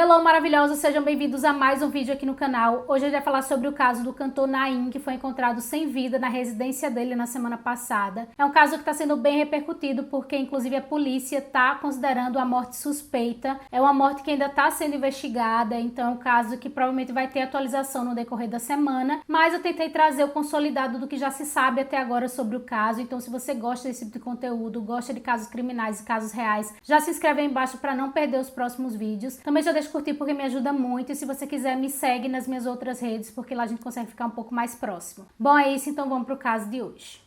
Hello, maravilhosos! Sejam bem-vindos a mais um vídeo aqui no canal. Hoje a gente vai falar sobre o caso do cantor Naim, que foi encontrado sem vida na residência dele na semana passada. É um caso que está sendo bem repercutido porque, inclusive, a polícia está considerando a morte suspeita. É uma morte que ainda está sendo investigada, então é um caso que provavelmente vai ter atualização no decorrer da semana. Mas eu tentei trazer o consolidado do que já se sabe até agora sobre o caso. Então, se você gosta desse tipo de conteúdo, gosta de casos criminais e casos reais, já se inscreve aí embaixo para não perder os próximos vídeos. Também já deixa curtir porque me ajuda muito, e se você quiser me segue nas minhas outras redes porque lá a gente consegue ficar um pouco mais próximo. Bom, é isso, então vamos pro caso de hoje.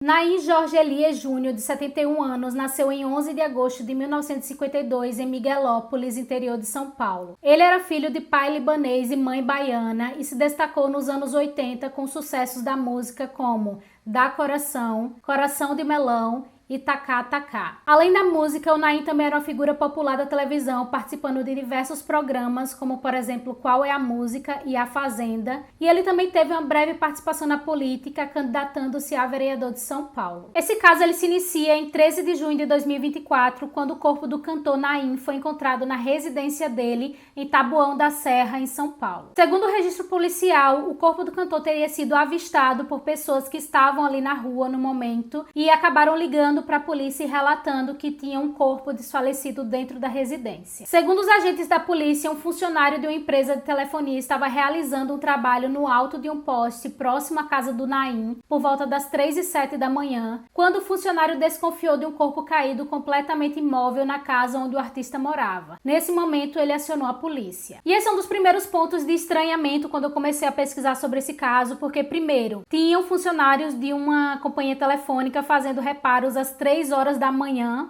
Naim Jorge Elias Júnior, de 71 anos, nasceu em 11 de agosto de 1952 em Miguelópolis, interior de São Paulo. Ele era filho de pai libanês e mãe baiana e se destacou nos anos 80 com sucessos da música como Dá Coração, Coração de Melão e Tacá Tacá. Além da música, o Naim também era uma figura popular da televisão, participando de diversos programas, como por exemplo Qual é a Música e A Fazenda, e ele também teve uma breve participação na política, candidatando-se a vereador de São Paulo. Esse caso ele se inicia em 13 de junho de 2024, quando o corpo do cantor Naim foi encontrado na residência dele em Taboão da Serra, em São Paulo. Segundo o registro policial, o corpo do cantor teria sido avistado por pessoas que estavam ali na rua no momento e acabaram ligando para a polícia e relatando que tinha um corpo desfalecido dentro da residência. Segundo os agentes da polícia, um funcionário de uma empresa de telefonia estava realizando um trabalho no alto de um poste próximo à casa do Naim por volta das 3h07 da manhã, quando o funcionário desconfiou de um corpo caído completamente imóvel na casa onde o artista morava. Nesse momento, ele acionou a polícia. E esse é um dos primeiros pontos de estranhamento quando eu comecei a pesquisar sobre esse caso, porque primeiro, tinham funcionários de uma companhia telefônica fazendo reparos às 3 horas da manhã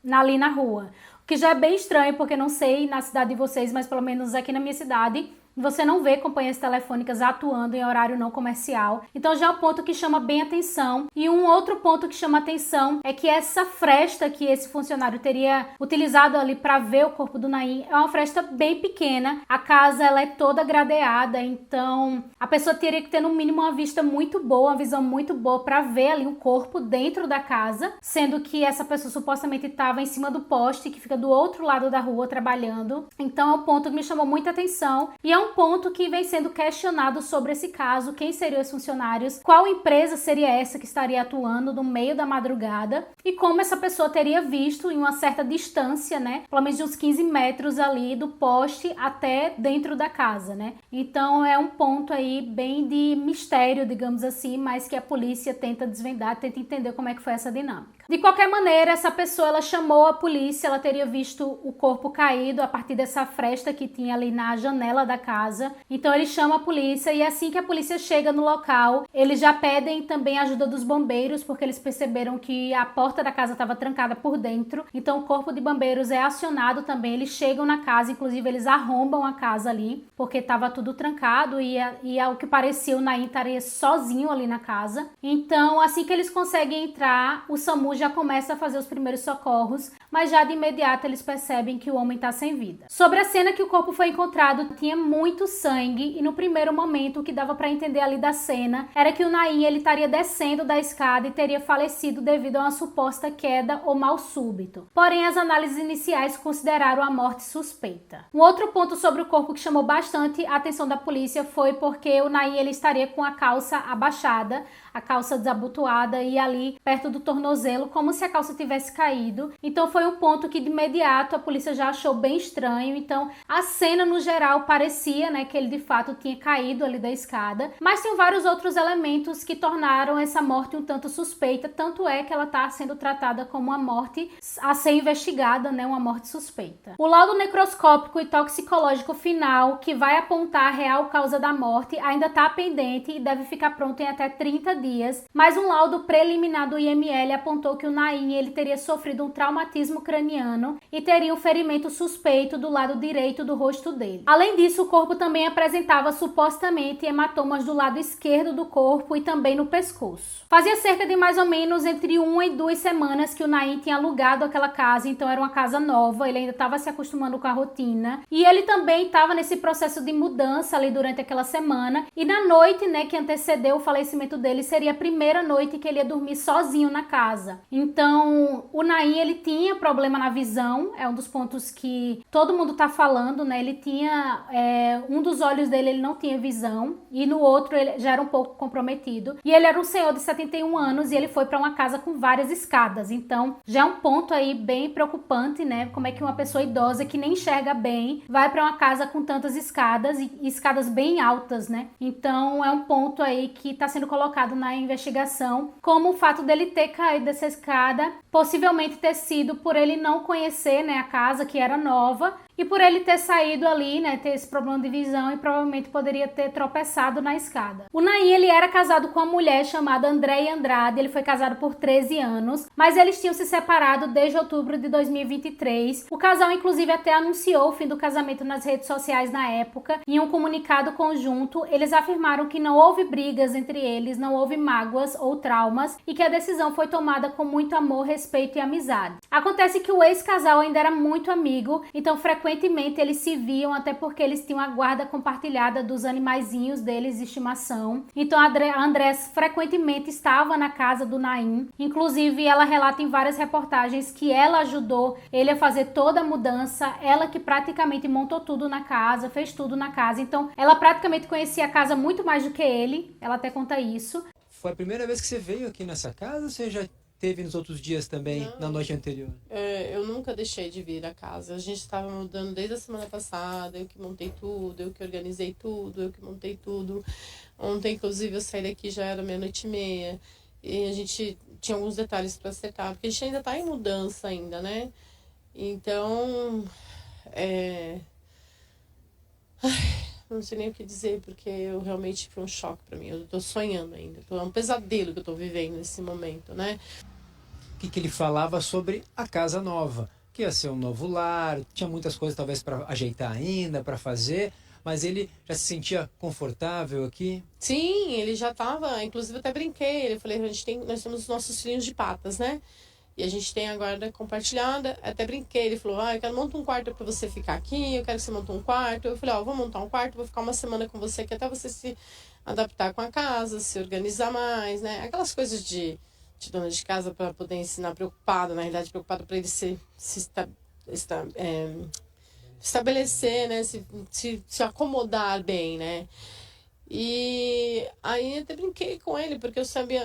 ali na rua. O que já é bem estranho, porque não sei na cidade de vocês, mas pelo menos aqui na minha cidade, você não vê companhias telefônicas atuando em horário não comercial. Então já é um ponto que chama bem atenção. E um outro ponto que chama atenção é que essa fresta que esse funcionário teria utilizado ali para ver o corpo do Naim é uma fresta bem pequena. A casa ela é toda gradeada, então a pessoa teria que ter no mínimo uma vista muito boa, uma visão muito boa para ver ali o corpo dentro da casa, sendo que essa pessoa supostamente estava em cima do poste que fica do outro lado da rua trabalhando. Então é um ponto que me chamou muita atenção e é um ponto que vem sendo questionado sobre esse caso: quem seriam os funcionários, qual empresa seria essa que estaria atuando no meio da madrugada e como essa pessoa teria visto em uma certa distância, né, pelo menos de uns 15 metros ali do poste até dentro da casa, né? Então é um ponto aí bem de mistério, digamos assim, mas que a polícia tenta desvendar, tenta entender como é que foi essa dinâmica. De qualquer maneira, essa pessoa ela chamou a polícia, ela teria visto o corpo caído a partir dessa fresta que tinha ali na janela da casa. Então ele chama a polícia e assim que a polícia chega no local, eles já pedem também a ajuda dos bombeiros, porque eles perceberam que a porta da casa estava trancada por dentro. Então o corpo de bombeiros é acionado também, eles chegam na casa, inclusive eles arrombam a casa ali, porque estava tudo trancado e ao que parecia o Naim estaria sozinho ali na casa. Então assim que eles conseguem entrar, o SAMU já começa a fazer os primeiros socorros, mas já de imediato eles percebem que o homem está sem vida. Sobre a cena que o corpo foi encontrado, tinha muito sangue e no primeiro momento o que dava para entender ali da cena era que o Naim ele estaria descendo da escada e teria falecido devido a uma suposta queda ou mal súbito. Porém, as análises iniciais consideraram a morte suspeita. Um outro ponto sobre o corpo que chamou bastante a atenção da polícia foi porque o Naim ele estaria com a calça abaixada, a calça desabotoada e ali perto do tornozelo, como se a calça tivesse caído. Então foi um ponto que de imediato a polícia já achou bem estranho. Então a cena no geral parecia, né, que ele de fato tinha caído ali da escada, mas tem vários outros elementos que tornaram essa morte um tanto suspeita, tanto é que ela está sendo tratada como uma morte a ser investigada, né, uma morte suspeita. O laudo necroscópico e toxicológico final, que vai apontar a real causa da morte, ainda está pendente e deve ficar pronto em até 30 dias, mas um laudo preliminar do IML apontou que o Naim ele teria sofrido um traumatismo craniano e teria um ferimento suspeito do lado direito do rosto dele. Além disso, o corpo também apresentava supostamente hematomas do lado esquerdo do corpo e também no pescoço. Fazia cerca de mais ou menos entre 1 e 2 semanas que o Naim tinha alugado aquela casa, então era uma casa nova, ele ainda estava se acostumando com a rotina e ele também estava nesse processo de mudança ali durante aquela semana e na noite, né, que antecedeu o falecimento dele, seria a primeira noite que ele ia dormir sozinho na casa. Então, o Naim, ele tinha problema na visão, é um dos pontos que todo mundo tá falando, né? Ele tinha, um dos olhos dele, ele não tinha visão, e no outro ele já era um pouco comprometido. E ele era um senhor de 71 anos e ele foi para uma casa com várias escadas. Então, já é um ponto aí bem preocupante, né? Como é que uma pessoa idosa que nem enxerga bem vai para uma casa com tantas escadas e escadas bem altas, né? Então, é um ponto aí que está sendo colocado na investigação, como o fato dele ter caído dessa escada, possivelmente ter sido por ele não conhecer, né, a casa que era nova, e por ele ter saído ali, né, ter esse problema de visão e provavelmente poderia ter tropeçado na escada. O Naim, ele era casado com uma mulher chamada Andréia Andrade, ele foi casado por 13 anos, mas eles tinham se separado desde outubro de 2023. O casal, inclusive, até anunciou o fim do casamento nas redes sociais na época. Em um comunicado conjunto, eles afirmaram que não houve brigas entre eles, não houve mágoas ou traumas e que a decisão foi tomada com muito amor, respeito e amizade. Acontece que o ex-casal ainda era muito amigo, então frequentemente eles se viam, até porque eles tinham a guarda compartilhada dos animaizinhos deles de estimação. Então a Andrés frequentemente estava na casa do Naim. Inclusive, ela relata em várias reportagens que ela ajudou ele a fazer toda a mudança, ela que praticamente montou tudo na casa, fez tudo na casa. Então ela praticamente conhecia a casa muito mais do que ele, ela até conta isso. Foi a primeira vez que você veio aqui nessa casa ou você já teve nos outros dias também, não, na noite anterior? Eu nunca deixei de vir à casa. A gente estava mudando desde a semana passada, eu que montei tudo, eu que organizei tudo, eu que montei tudo. Ontem, inclusive, eu saí daqui, já era 00:30, e a gente tinha alguns detalhes para acertar, porque a gente ainda está em mudança ainda, né? Então, não sei nem o que dizer, porque eu realmente foi um choque para mim. Eu tô sonhando ainda, é um pesadelo que eu tô vivendo nesse momento, né? O que ele falava sobre a casa nova, que ia ser um novo lar, tinha muitas coisas talvez para ajeitar ainda, para fazer, mas ele já se sentia confortável aqui? Sim, ele já estava, inclusive eu até brinquei, eu falei, nós temos os nossos filhinhos de patas, né? E a gente tem a guarda compartilhada, até brinquei, ele falou, eu quero montar um quarto para você ficar aqui, eu quero que você monte um quarto. Eu falei, vou montar um quarto, vou ficar uma semana com você aqui até você se adaptar com a casa, se organizar mais, né? Aquelas coisas de dona de casa para poder ensinar preocupado, na realidade preocupado para ele se estabelecer, né? Se acomodar bem, né? E aí eu até brinquei com ele, porque eu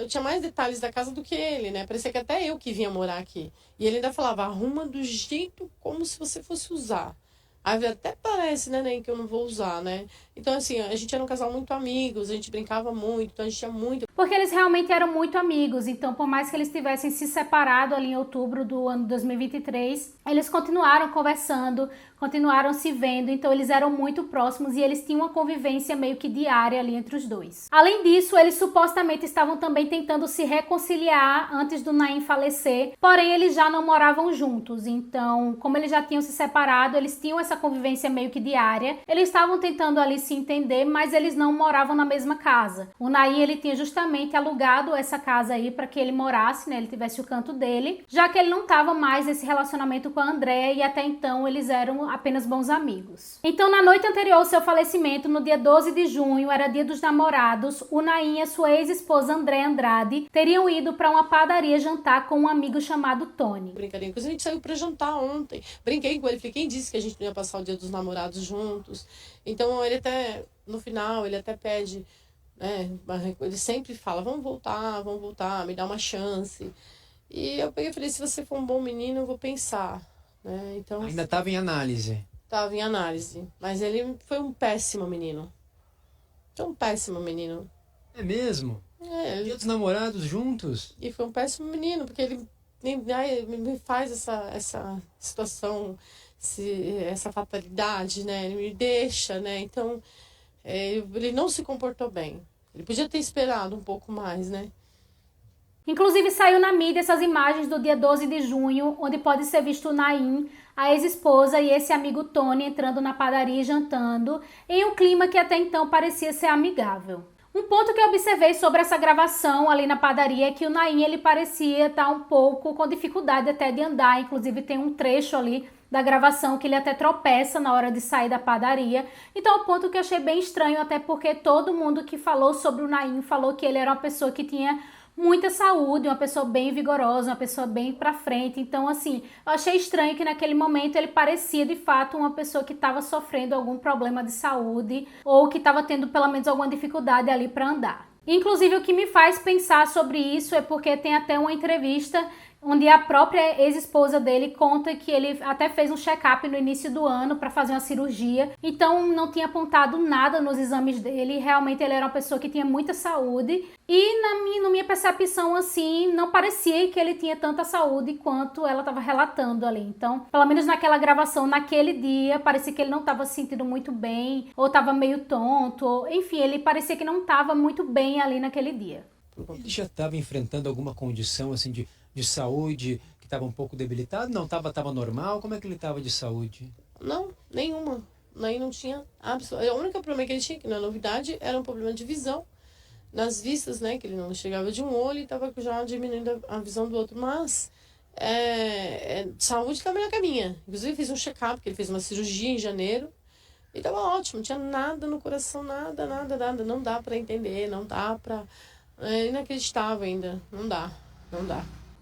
tinha mais detalhes da casa do que ele, né? Parecia que até eu que vinha morar aqui. E ele ainda falava, arruma do jeito como se você fosse usar. Aí até parece, né, nem que eu não vou usar, né? Então, assim, a gente era um casal muito amigos, a gente brincava muito, então a gente tinha muito... Porque eles realmente eram muito amigos, então por mais que eles tivessem se separado ali em outubro do ano 2023, eles continuaram conversando, continuaram se vendo, então eles eram muito próximos e eles tinham uma convivência meio que diária ali entre os dois. Além disso, eles supostamente estavam também tentando se reconciliar antes do Naim falecer, porém eles já não moravam juntos, então como eles já tinham se separado, eles tinham essa convivência meio que diária, eles estavam tentando ali se entender, mas eles não moravam na mesma casa. O Naim, ele tinha justamente alugado essa casa aí para que ele morasse, né, ele tivesse o canto dele, já que ele não estava mais nesse relacionamento com a Andréia e até então eles eram apenas bons amigos. Então, na noite anterior ao seu falecimento, no dia 12 de junho, era dia dos namorados, o Naim e a sua ex-esposa Andréia Andrade teriam ido para uma padaria jantar com um amigo chamado Tony. Brincadeira, inclusive a gente saiu para jantar ontem. Brinquei com ele, falei, quem disse que a gente não ia passar o dia dos namorados juntos? Então, ele até, no final, ele até pede, né, ele sempre fala, vamos voltar, me dá uma chance. E eu peguei e falei, se você for um bom menino, eu vou pensar. Né? Então, ainda estava em análise. Estava em análise. Mas ele foi um péssimo menino. Foi um péssimo menino. É mesmo? Dia dos namorados juntos? E foi um péssimo menino, porque ele me faz essa situação, essa fatalidade, né? Ele me deixa, né? Então, ele não se comportou bem. Ele podia ter esperado um pouco mais, né? Inclusive saiu na mídia essas imagens do dia 12 de junho, onde pode ser visto o Naim, a ex-esposa e esse amigo Tony entrando na padaria e jantando, em um clima que até então parecia ser amigável. Um ponto que eu observei sobre essa gravação ali na padaria é que o Naim, ele parecia estar um pouco com dificuldade até de andar, inclusive tem um trecho ali da gravação que ele até tropeça na hora de sair da padaria. Então é um ponto que eu achei bem estranho, até porque todo mundo que falou sobre o Naim falou que ele era uma pessoa que tinha muita saúde, uma pessoa bem vigorosa, uma pessoa bem pra frente. Então, assim, eu achei estranho que naquele momento ele parecia de fato uma pessoa que estava sofrendo algum problema de saúde ou que estava tendo pelo menos alguma dificuldade ali para andar. Inclusive, o que me faz pensar sobre isso é porque tem até uma entrevista onde a própria ex-esposa dele conta que ele até fez um check-up no início do ano para fazer uma cirurgia, então não tinha apontado nada nos exames dele, realmente ele era uma pessoa que tinha muita saúde e na minha percepção assim, não parecia que ele tinha tanta saúde quanto ela estava relatando ali. Então, pelo menos naquela gravação, naquele dia, parecia que ele não estava se sentindo muito bem, ou estava meio tonto, ou, enfim, ele parecia que não estava muito bem ali naquele dia. Ele já estava enfrentando alguma condição assim de saúde, que estava um pouco debilitado? Não, estava normal? Como é que ele estava de saúde? Não, nenhuma. Aí não tinha absolutamente. A única problema que ele tinha, que não é novidade, era um problema de visão. Nas vistas, né, que ele não chegava de um olho e estava já diminuindo a visão do outro. Mas saúde também na caminha. Inclusive fez um check-up, porque ele fez uma cirurgia em janeiro. E estava ótimo, não tinha nada no coração, nada. Não dá para entender, não dá para... É inacreditável ainda, não dá.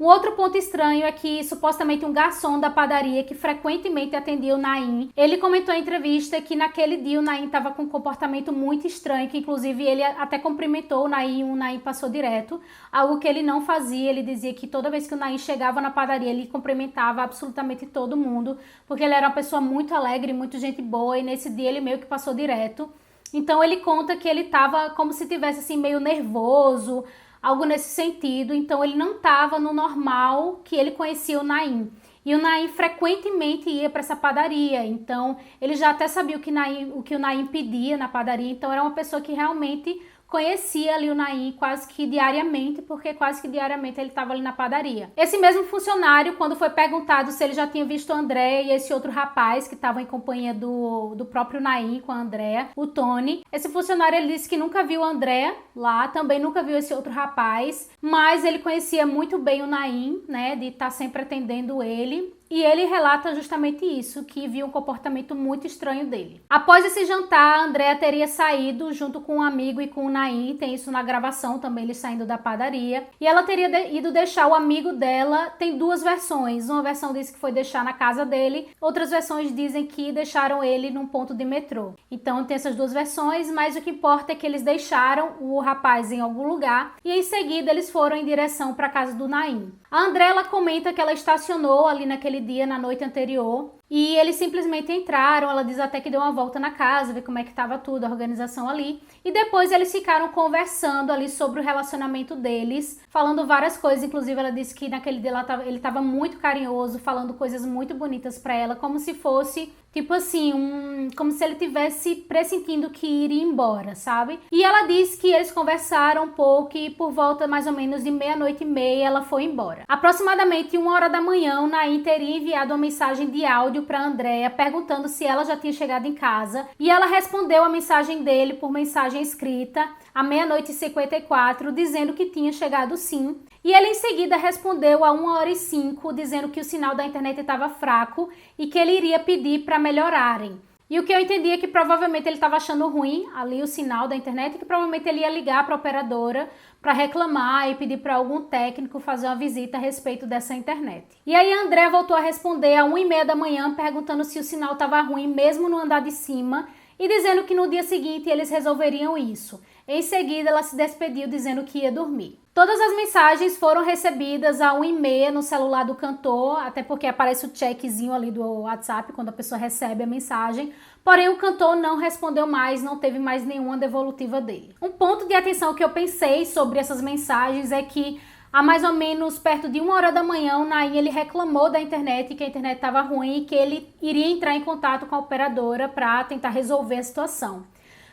Um outro ponto estranho é que supostamente um garçom da padaria que frequentemente atendia o Naim, ele comentou em entrevista que naquele dia o Naim estava com um comportamento muito estranho, que inclusive ele até cumprimentou o Naim passou direto, algo que ele não fazia. Ele dizia que toda vez que o Naim chegava na padaria ele cumprimentava absolutamente todo mundo, porque ele era uma pessoa muito alegre, muito gente boa, e nesse dia ele meio que passou direto. Então ele conta que ele estava como se tivesse assim meio nervoso, algo nesse sentido. Então ele não estava no normal que ele conhecia o Naim. E o Naim frequentemente ia para essa padaria, então ele já até sabia o que o Naim pedia na padaria, então era uma pessoa que realmente conhecia ali o Naim quase que diariamente, porque quase que diariamente ele estava ali na padaria. Esse mesmo funcionário, quando foi perguntado se ele já tinha visto o André e esse outro rapaz que estava em companhia do próprio Naim com a Andréa, o Tony, esse funcionário ele disse que nunca viu o André lá, também nunca viu esse outro rapaz, mas ele conhecia muito bem o Naim, né, de estar sempre atendendo ele. E ele relata justamente isso, que viu um comportamento muito estranho dele. Após esse jantar, a Andréa teria saído junto com um amigo e com o Naim, tem isso na gravação também, eles saindo da padaria. E ela teria ido deixar o amigo dela, tem duas versões. Uma versão diz que foi deixar na casa dele, outras versões dizem que deixaram ele num ponto de metrô. Então tem essas duas versões, mas o que importa é que eles deixaram o rapaz em algum lugar e em seguida eles foram em direção para a casa do Naim. A Andréa, ela comenta que ela estacionou ali naquele dia, na noite anterior, e eles simplesmente entraram. Ela diz até que deu uma volta na casa, ver como é que estava tudo, a organização ali, e depois eles ficaram conversando ali sobre o relacionamento deles, falando várias coisas. Inclusive ela disse que naquele dia ele estava muito carinhoso, falando coisas muito bonitas para ela, como se fosse tipo assim, como se ele tivesse pressentindo que iria embora, sabe? E ela disse que eles conversaram um pouco e por volta mais ou menos de 00:30 ela foi embora. Aproximadamente 1h da manhã, o Naim teria enviado uma mensagem de áudio para Andréa perguntando se ela já tinha chegado em casa, e ela respondeu a mensagem dele por mensagem escrita à 00:54, dizendo que tinha chegado sim. E ele em seguida respondeu a 1h05, dizendo que o sinal da internet estava fraco e que ele iria pedir para melhorarem. E o que eu entendi é que provavelmente ele estava achando ruim ali o sinal da internet e que provavelmente ele ia ligar para a operadora para reclamar e pedir para algum técnico fazer uma visita a respeito dessa internet. E aí a André voltou a responder a 1h30 da manhã perguntando se o sinal estava ruim mesmo no andar de cima e dizendo que no dia seguinte eles resolveriam isso. Em seguida ela se despediu dizendo que ia dormir. Todas as mensagens foram recebidas a 1h30 no celular do cantor, até porque aparece o checkzinho ali do WhatsApp quando a pessoa recebe a mensagem. Porém, o cantor não respondeu mais, não teve mais nenhuma devolutiva dele. Um ponto de atenção que eu pensei sobre essas mensagens é que há mais ou menos perto de 1h da manhã, o Naim ele reclamou da internet, que a internet estava ruim e que ele iria entrar em contato com a operadora para tentar resolver a situação.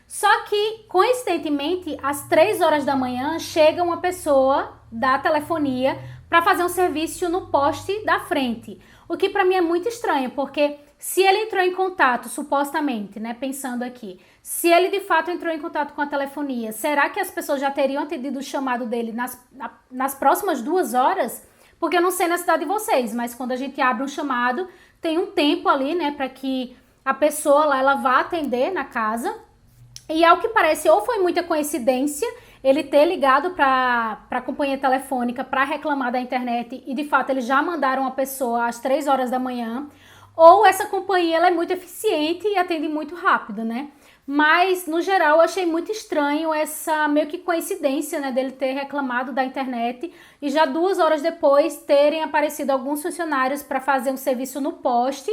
Só que, coincidentemente, às 3h da manhã, chega uma pessoa da telefonia para fazer um serviço no poste da frente. O que para mim é muito estranho, porque se ele entrou em contato, supostamente, né, pensando aqui, Se ele de fato entrou em contato com a telefonia, será que as pessoas já teriam atendido o chamado dele nas próximas 2 horas? Porque eu não sei na cidade de vocês, mas quando a gente abre um chamado, tem um tempo ali, né, para que a pessoa lá, ela vá atender na casa. E ao que parece, ou foi muita coincidência ele ter ligado para a companhia telefônica para reclamar da internet e de fato eles já mandaram uma pessoa às 3 horas da manhã, ou essa companhia ela é muito eficiente e atende muito rápido, né? Mas, no geral, eu achei muito estranho essa meio que coincidência, né, dele ter reclamado da internet e já 2 horas depois terem aparecido alguns funcionários para fazer um serviço no poste,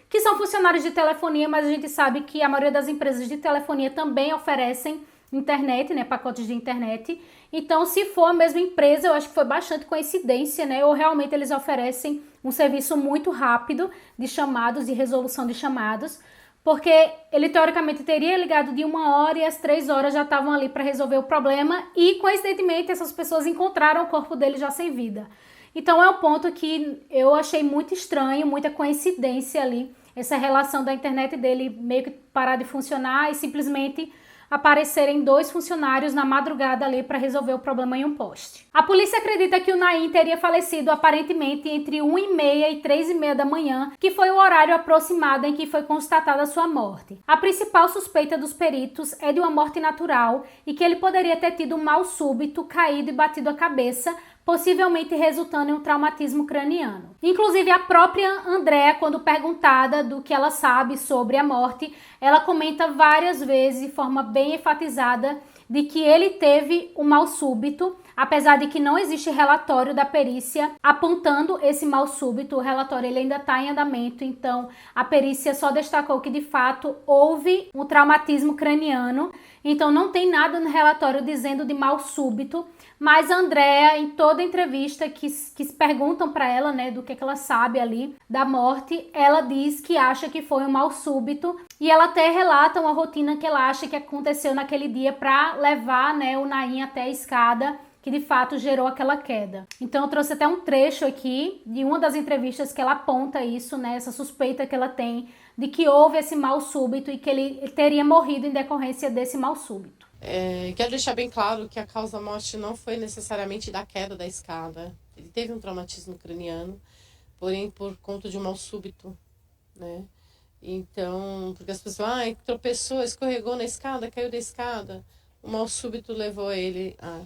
que são funcionários de telefonia, mas a gente sabe que a maioria das empresas de telefonia também oferecem internet, né, pacotes de internet. Então, se for a mesma empresa, eu acho que foi bastante coincidência, né, ou realmente eles oferecem um serviço muito rápido de chamados, de resolução de chamados, porque ele teoricamente teria ligado de 1 hora e às 3 horas já estavam ali para resolver o problema e, coincidentemente, essas pessoas encontraram o corpo dele já sem vida. Então é um ponto que eu achei muito estranho, muita coincidência ali, essa relação da internet dele meio que parar de funcionar e simplesmente aparecerem 2 funcionários na madrugada ali para resolver o problema em um poste. A polícia acredita que o Naim teria falecido aparentemente entre 1h30 e 3h30 da manhã, que foi o horário aproximado em que foi constatada a sua morte. A principal suspeita dos peritos é de uma morte natural e que ele poderia ter tido um mal súbito, caído e batido a cabeça, possivelmente resultando em um traumatismo craniano. Inclusive, a própria Andrea, quando perguntada do que ela sabe sobre a morte, ela comenta várias vezes, de forma bem enfatizada, de que ele teve um mal súbito, apesar de que não existe relatório da perícia apontando esse mal súbito. O relatório ele ainda está em andamento, então a perícia só destacou que de fato houve um traumatismo craniano, então não tem nada no relatório dizendo de mal súbito. Mas a Andrea, em toda entrevista que se perguntam para ela, né, do que ela sabe ali da morte, ela diz que acha que foi um mal súbito e ela até relata uma rotina que ela acha que aconteceu naquele dia para levar, né, o Naim até a escada, que de fato gerou aquela queda. Então eu trouxe até um trecho aqui de uma das entrevistas que ela aponta isso, né, essa suspeita que ela tem de que houve esse mal súbito e que ele teria morrido em decorrência desse mal súbito. Quero deixar bem claro que a causa da morte não foi necessariamente da queda da escada. Ele teve um traumatismo craniano, porém por conta de um mal súbito, né? Então, porque as pessoas, tropeçou, escorregou na escada, caiu da escada. O mal súbito levou ele a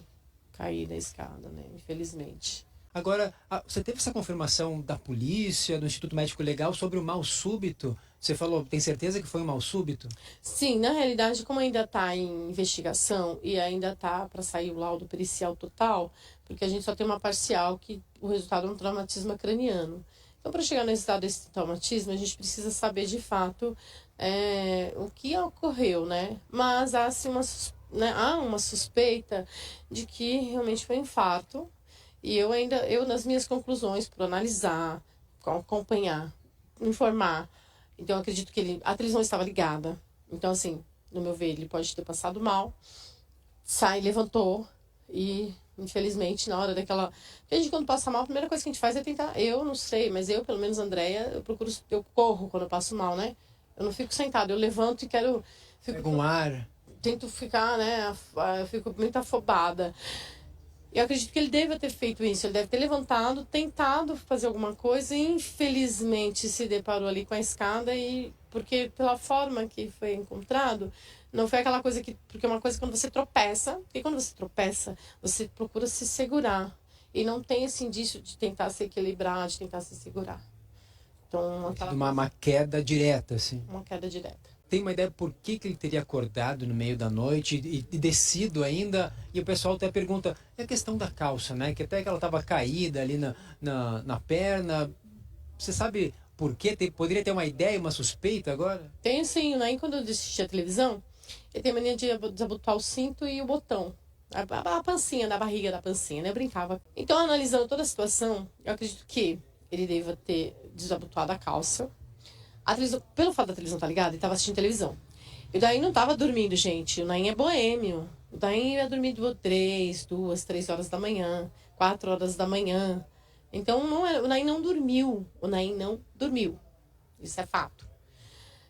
cair da escada, né? Infelizmente. Agora, você teve essa confirmação da polícia, do Instituto Médico Legal sobre o mal súbito? Você falou, tem certeza que foi um mal súbito? Sim, na realidade, como ainda está em investigação e ainda está para sair o laudo pericial total, porque a gente só tem uma parcial que o resultado é um traumatismo craniano. Então, para chegar no resultado desse traumatismo, a gente precisa saber de fato o que ocorreu, né? Mas há uma suspeita de que realmente foi um infarto. E eu nas minhas conclusões, por analisar, acompanhar, informar, então eu acredito que a televisão estava ligada. Então, assim, no meu ver, ele pode ter passado mal, levantou e, infelizmente, na hora daquela... Porque a gente, quando passa mal, a primeira coisa que a gente faz é tentar... Eu não sei, mas eu, pelo menos, Andréia, eu corro quando eu passo mal, né? Eu não fico sentada, eu levanto e quero... Pega um ar. Tento ficar, né? Eu fico muito afobada. Eu acredito que ele deve ter feito isso, ele deve ter levantado, tentado fazer alguma coisa e infelizmente se deparou ali com a escada porque pela forma que foi encontrado, não foi aquela coisa porque é uma coisa quando você tropeça, e quando você tropeça, você procura se segurar e não tem esse indício de tentar se equilibrar, de tentar se segurar. Então, uma queda direta, assim. Uma queda direta. Tem uma ideia por que ele teria acordado no meio da noite e descido ainda? E o pessoal até pergunta, é a questão da calça, né? Que até que ela estava caída ali na perna. Você sabe por quê? Poderia ter uma ideia, uma suspeita agora? Tenho sim, né? Quando eu assisti a televisão, ele tem mania de desabotoar o cinto e o botão. A pancinha, da barriga da pancinha, né? Eu brincava. Então, analisando toda a situação, eu acredito que ele deva ter desabotoado a calça. Pelo fato da televisão estar ligada, ele estava assistindo televisão. E o Naim não estava dormindo, gente. O Naim é boêmio. O Naim ia dormir 2, 3 horas da manhã, 4 horas da manhã. Então, o Naim não dormiu. O Naim não dormiu. Isso é fato.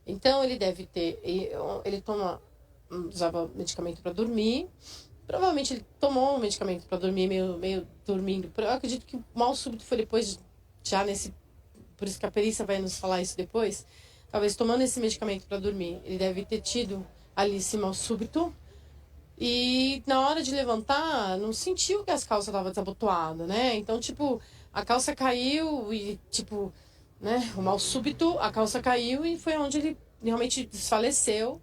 Então, ele deve ter... Ele toma usava medicamento para dormir. Provavelmente ele tomou um medicamento para dormir, meio dormindo. Eu acredito que o mal súbito foi depois, já nesse... Por isso que a perícia vai nos falar isso depois. Talvez tomando esse medicamento para dormir, ele deve ter tido ali esse mal súbito. E na hora de levantar, não sentiu que as calças estavam desabotoadas, né? Então, tipo, a calça caiu e, tipo, né? O mal súbito, a calça caiu e foi onde ele realmente desfaleceu,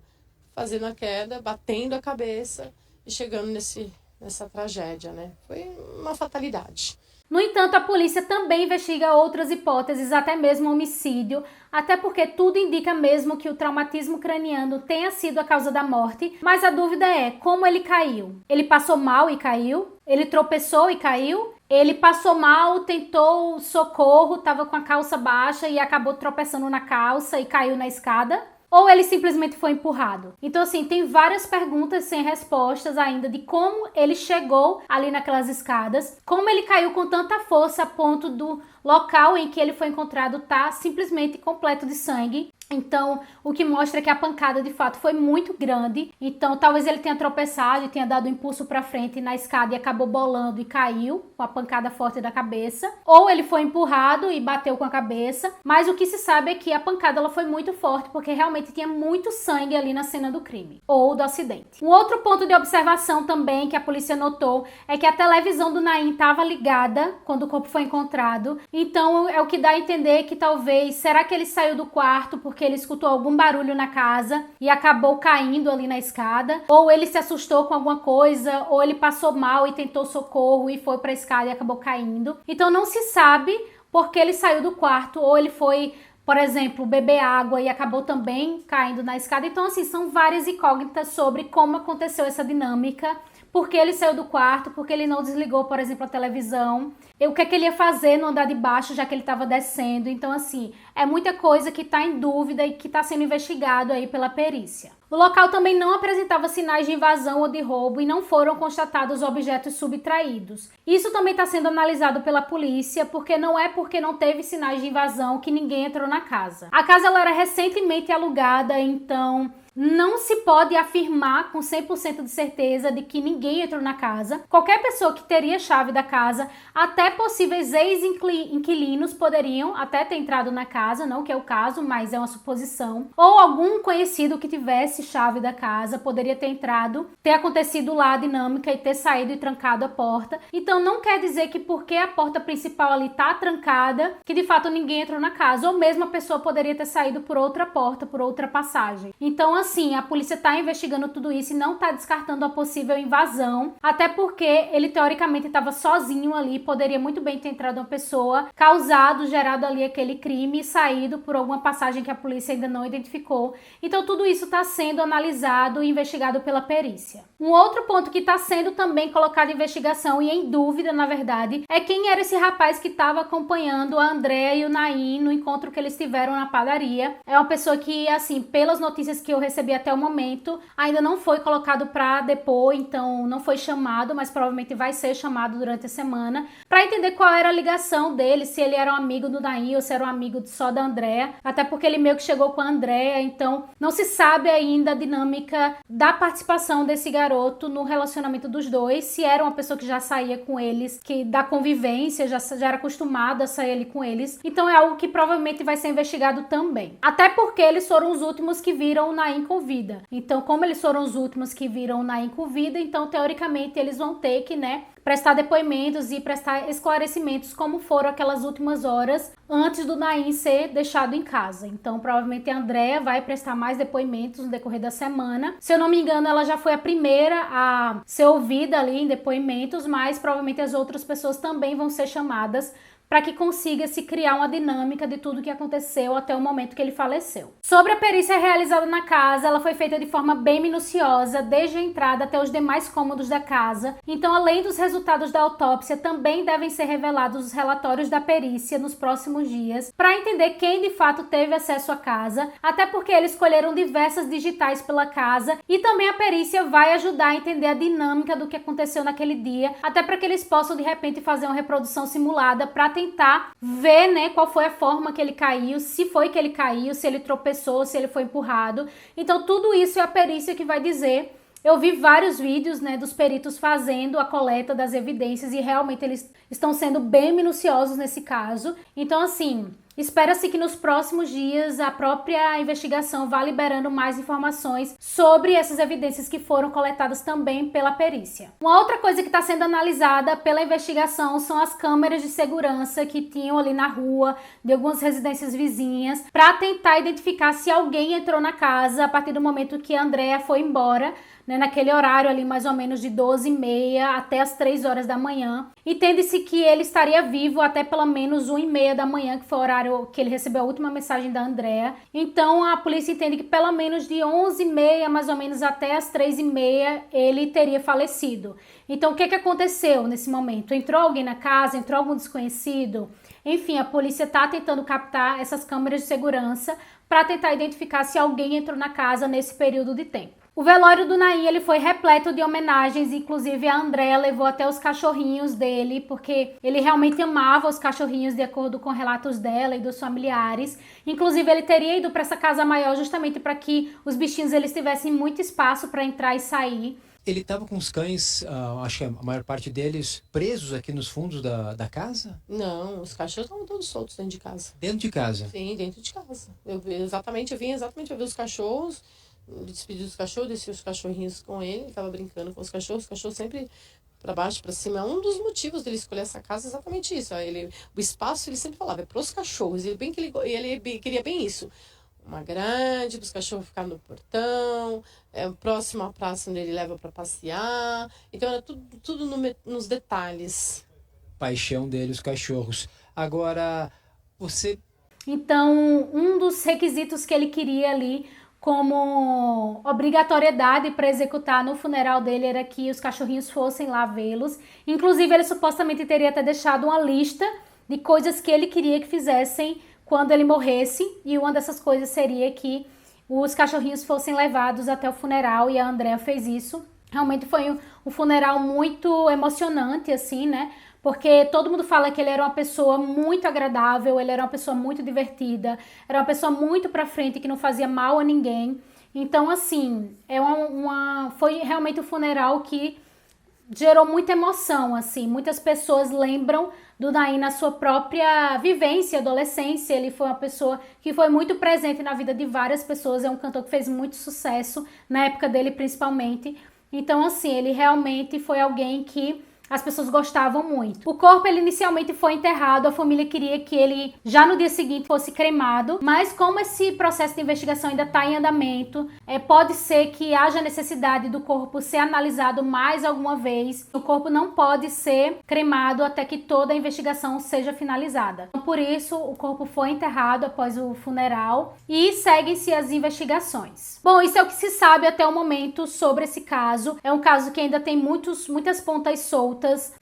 fazendo a queda, batendo a cabeça e chegando nessa tragédia, né? Foi uma fatalidade. No entanto, a polícia também investiga outras hipóteses, até mesmo homicídio, até porque tudo indica mesmo que o traumatismo craniano tenha sido a causa da morte, mas a dúvida é como ele caiu. Ele passou mal e caiu? Ele tropeçou e caiu? Ele passou mal, tentou socorro, estava com a calça baixa e acabou tropeçando na calça e caiu na escada? Ou ele simplesmente foi empurrado? Então, assim, tem várias perguntas sem respostas ainda de como ele chegou ali naquelas escadas, como ele caiu com tanta força a ponto do local em que ele foi encontrado tá simplesmente completo de sangue. Então, o que mostra que a pancada de fato foi muito grande. Então, talvez ele tenha tropeçado e tenha dado um impulso para frente na escada e acabou bolando e caiu com a pancada forte da cabeça. Ou ele foi empurrado e bateu com a cabeça. Mas o que se sabe é que a pancada ela foi muito forte porque realmente tinha muito sangue ali na cena do crime ou do acidente. Um outro ponto de observação também que a polícia notou é que a televisão do Naim estava ligada quando o corpo foi encontrado. Então, é o que dá a entender que talvez, será que ele saiu do quarto porque ele escutou algum barulho na casa e acabou caindo ali na escada, ou ele se assustou com alguma coisa, ou ele passou mal e tentou socorro e foi para a escada e acabou caindo. Então não se sabe porque ele saiu do quarto, ou ele foi, por exemplo, beber água e acabou também caindo na escada. Então, assim, são várias incógnitas sobre como aconteceu essa dinâmica, porque ele saiu do quarto, porque ele não desligou, por exemplo, a televisão, o que é que ele ia fazer no andar de baixo, já que ele estava descendo. Então, assim, é muita coisa que está em dúvida e que está sendo investigado aí pela perícia. O local também não apresentava sinais de invasão ou de roubo e não foram constatados objetos subtraídos. Isso também está sendo analisado pela polícia, porque não é porque não teve sinais de invasão que ninguém entrou na casa. A casa ela era recentemente alugada, então não se pode afirmar com 100% de certeza de que ninguém entrou na casa. Qualquer pessoa que teria chave da casa, até possíveis ex-inquilinos poderiam até ter entrado na casa, não que é o caso, mas é uma suposição. Ou algum conhecido que tivesse chave da casa poderia ter entrado, ter acontecido lá a dinâmica e ter saído e trancado a porta. Então não quer dizer que porque a porta principal ali tá trancada, que de fato ninguém entrou na casa. Ou mesmo a pessoa poderia ter saído por outra porta, por outra passagem. Então, assim, a polícia está investigando tudo isso e não está descartando a possível invasão, até porque ele teoricamente estava sozinho ali, poderia muito bem ter entrado uma pessoa, gerado ali aquele crime e saído por alguma passagem que a polícia ainda não identificou. Então tudo isso está sendo analisado e investigado pela perícia. Um outro ponto que está sendo também colocado em investigação e em dúvida, na verdade, é quem era esse rapaz que estava acompanhando a Andréa e o Naim no encontro que eles tiveram na padaria. É uma pessoa que, assim, pelas notícias que eu recebi até o momento, ainda não foi colocado para depor, então não foi chamado, mas provavelmente vai ser chamado durante a semana, para entender qual era a ligação dele, se ele era um amigo do Naim ou se era um amigo só da Andréa, até porque ele meio que chegou com a Andréa, então não se sabe ainda a dinâmica da participação desse garoto no relacionamento dos dois, se era uma pessoa que já saía com eles, que da convivência, já era acostumado a sair ali com eles, então é algo que provavelmente vai ser investigado também. Até porque eles foram os últimos que viram o Naim com vida. Então, como eles foram os últimos que viram o Naim com vida, então teoricamente eles vão ter que, prestar depoimentos e prestar esclarecimentos como foram aquelas últimas horas antes do Naim ser deixado em casa. Então, provavelmente a Andréa vai prestar mais depoimentos no decorrer da semana. Se eu não me engano, ela já foi a primeira a ser ouvida ali em depoimentos, mas provavelmente as outras pessoas também vão ser chamadas para que consiga se criar uma dinâmica de tudo que aconteceu até o momento que ele faleceu. Sobre a perícia realizada na casa, ela foi feita de forma bem minuciosa, desde a entrada até os demais cômodos da casa. Então, além dos resultados da autópsia, também devem ser revelados os relatórios da perícia nos próximos dias, para entender quem de fato teve acesso à casa, até porque eles colheram diversas digitais pela casa, e também a perícia vai ajudar a entender a dinâmica do que aconteceu naquele dia, até para que eles possam de repente fazer uma reprodução simulada para tentar ver, né, qual foi a forma que ele caiu, se foi que ele caiu, se ele tropeçou, se ele foi empurrado. Então tudo isso é a perícia que vai dizer. Eu vi vários vídeos, né, dos peritos fazendo a coleta das evidências e realmente eles estão sendo bem minuciosos nesse caso. Então, assim, espera-se que nos próximos dias a própria investigação vá liberando mais informações sobre essas evidências que foram coletadas também pela perícia. Uma outra coisa que está sendo analisada pela investigação são as câmeras de segurança que tinham ali na rua de algumas residências vizinhas para tentar identificar se alguém entrou na casa a partir do momento que a Andrea foi embora, né, naquele horário ali mais ou menos de 12h30 até as 3 horas da manhã. Entende-se que ele estaria vivo até pelo menos 1h30 da manhã, que foi o horário que ele recebeu a última mensagem da Andrea. Então a polícia entende que pelo menos de 11h30 mais ou menos até as 3h30 ele teria falecido. Então o que aconteceu nesse momento? Entrou alguém na casa? Entrou algum desconhecido? Enfim, a polícia está tentando captar essas câmeras de segurança para tentar identificar se alguém entrou na casa nesse período de tempo. O velório do Naim, ele foi repleto de homenagens, inclusive a Andrea levou até os cachorrinhos dele, porque ele realmente amava os cachorrinhos, de acordo com relatos dela e dos familiares. Inclusive, ele teria ido para essa casa maior justamente para que os bichinhos eles tivessem muito espaço para entrar e sair. Ele estava com os cães, acho que a maior parte deles, presos aqui nos fundos da casa? Não, os cachorros estavam todos soltos dentro de casa. Dentro de casa? Sim, dentro de casa. Eu vim exatamente a ver os cachorros, despedi dos cachorros, desci os cachorrinhos com ele tava brincando com os cachorros sempre para baixo, para cima. Um dos motivos dele escolher essa casa é exatamente isso. O espaço, ele sempre falava, é para os cachorros. Ele queria bem isso. Uma grande, para os cachorros ficarem no portão, próximo à praça onde ele leva para passear. Então era tudo nos detalhes. Paixão dele, os cachorros. Agora, você... Então, um dos requisitos que ele queria ali como obrigatoriedade para executar no funeral dele era que os cachorrinhos fossem lá vê-los. Inclusive, ele supostamente teria até deixado uma lista de coisas que ele queria que fizessem quando ele morresse, e uma dessas coisas seria que os cachorrinhos fossem levados até o funeral, e a Andrea fez isso. Realmente foi um funeral muito emocionante, assim, né? Porque todo mundo fala que ele era uma pessoa muito agradável, ele era uma pessoa muito divertida, era uma pessoa muito pra frente, que não fazia mal a ninguém. Então, assim, foi realmente um funeral que gerou muita emoção, assim. Muitas pessoas lembram do Naim na sua própria vivência, adolescência. Ele foi uma pessoa que foi muito presente na vida de várias pessoas, é um cantor que fez muito sucesso, na época dele principalmente. Então, assim, ele realmente foi alguém que as pessoas gostavam muito. O corpo, ele inicialmente foi enterrado, a família queria que ele já no dia seguinte fosse cremado, mas como esse processo de investigação ainda está em andamento, pode ser que haja necessidade do corpo ser analisado mais alguma vez. O corpo não pode ser cremado até que toda a investigação seja finalizada. Então, por isso, o corpo foi enterrado após o funeral e seguem-se as investigações. Bom, isso é o que se sabe até o momento sobre esse caso. É um caso que ainda tem muitas pontas soltas,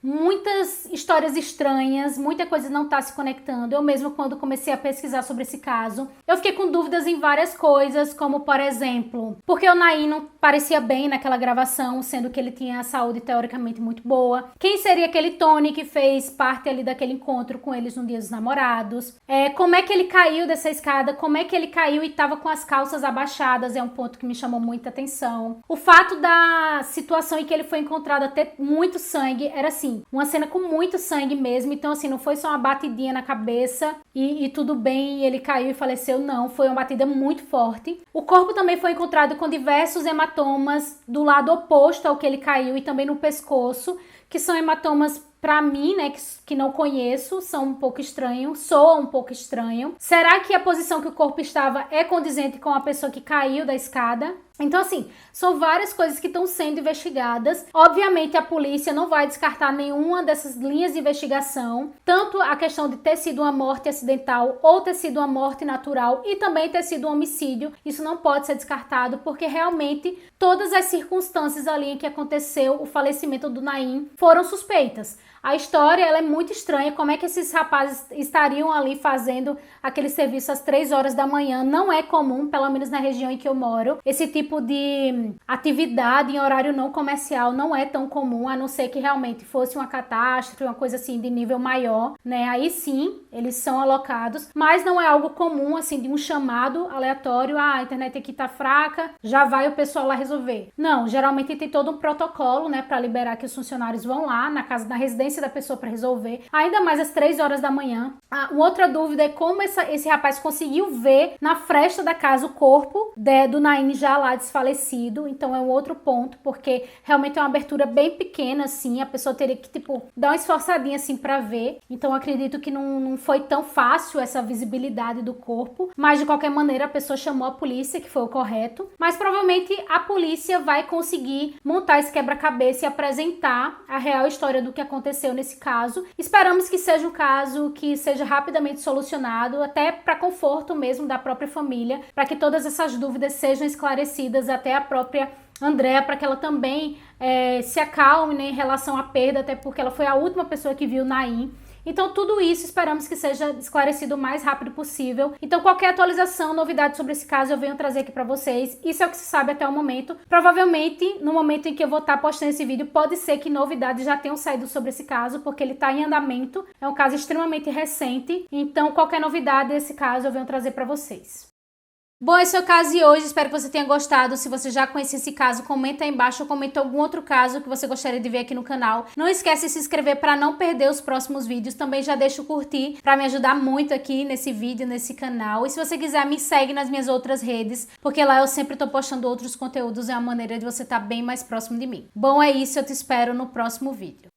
muitas histórias estranhas, muita coisa não tá se conectando. Eu mesmo, quando comecei a pesquisar sobre esse caso, eu fiquei com dúvidas em várias coisas, como, por exemplo, porque o Naim não parecia bem naquela gravação, sendo que ele tinha a saúde teoricamente muito boa. Quem seria aquele Tony que fez parte ali daquele encontro com eles no Dia dos Namorados? Como é que ele caiu dessa escada? Como é que ele caiu e tava com as calças abaixadas? É um ponto que me chamou muita atenção. O fato da situação em que ele foi encontrado ter muito sangue, era assim, uma cena com muito sangue mesmo. Então, assim, não foi só uma batidinha na cabeça e tudo bem, e ele caiu e faleceu. Não, foi uma batida muito forte. O corpo também foi encontrado com diversos hematomas do lado oposto ao que ele caiu, e também no pescoço, que são hematomas, pra mim, né, que não conheço, são um pouco estranhos, soa um pouco estranho. Será que a posição que o corpo estava é condizente com a pessoa que caiu da escada? Então, assim, são várias coisas que estão sendo investigadas. Obviamente, a polícia não vai descartar nenhuma dessas linhas de investigação, tanto a questão de ter sido uma morte acidental ou ter sido uma morte natural e também ter sido um homicídio. Isso não pode ser descartado, porque realmente todas as circunstâncias ali em que aconteceu o falecimento do Naim foram suspeitas. A história ela é muito estranha, como é que esses rapazes estariam ali fazendo aquele serviço às 3 horas da manhã? Não é comum, pelo menos na região em que eu moro. Esse tipo de atividade em horário não comercial não é tão comum, a não ser que realmente fosse uma catástrofe, uma coisa assim de nível maior, né? Aí sim, eles são alocados, mas não é algo comum, assim, de um chamado aleatório, a internet aqui tá fraca, já vai o pessoal lá resolver. Não, geralmente tem todo um protocolo, né, para liberar que os funcionários vão lá na casa, na residência da pessoa para resolver, ainda mais às 3 horas da manhã. Uma outra dúvida é como esse rapaz conseguiu ver na fresta da casa o corpo do Naim já lá desfalecido, então é um outro ponto, porque realmente é uma abertura bem pequena, assim, a pessoa teria que, tipo, dar uma esforçadinha, assim, para ver, então acredito que não foi tão fácil essa visibilidade do corpo, mas de qualquer maneira a pessoa chamou a polícia, que foi o correto, mas provavelmente a polícia vai conseguir montar esse quebra-cabeça e apresentar a real história do que aconteceu nesse caso. Esperamos que seja um caso que seja rapidamente solucionado, até para conforto mesmo da própria família, para que todas essas dúvidas sejam esclarecidas, até a própria Andréa, para que ela também se acalme, né, em relação à perda, até porque ela foi a última pessoa que viu Naim. Então tudo isso esperamos que seja esclarecido o mais rápido possível. Então qualquer atualização, novidade sobre esse caso eu venho trazer aqui pra vocês. Isso é o que se sabe até o momento. Provavelmente no momento em que eu vou estar postando esse vídeo pode ser que novidades já tenham saído sobre esse caso, porque ele tá em andamento. É um caso extremamente recente. Então qualquer novidade desse caso eu venho trazer pra vocês. Bom, esse é o caso de hoje, espero que você tenha gostado. Se você já conhecia esse caso, comenta aí embaixo ou comenta algum outro caso que você gostaria de ver aqui no canal. Não esquece de se inscrever para não perder os próximos vídeos. Também já deixa o curtir para me ajudar muito aqui nesse vídeo, nesse canal. E se você quiser, me segue nas minhas outras redes, porque lá eu sempre tô postando outros conteúdos, é uma maneira de você estar bem mais próximo de mim. Bom, é isso, eu te espero no próximo vídeo.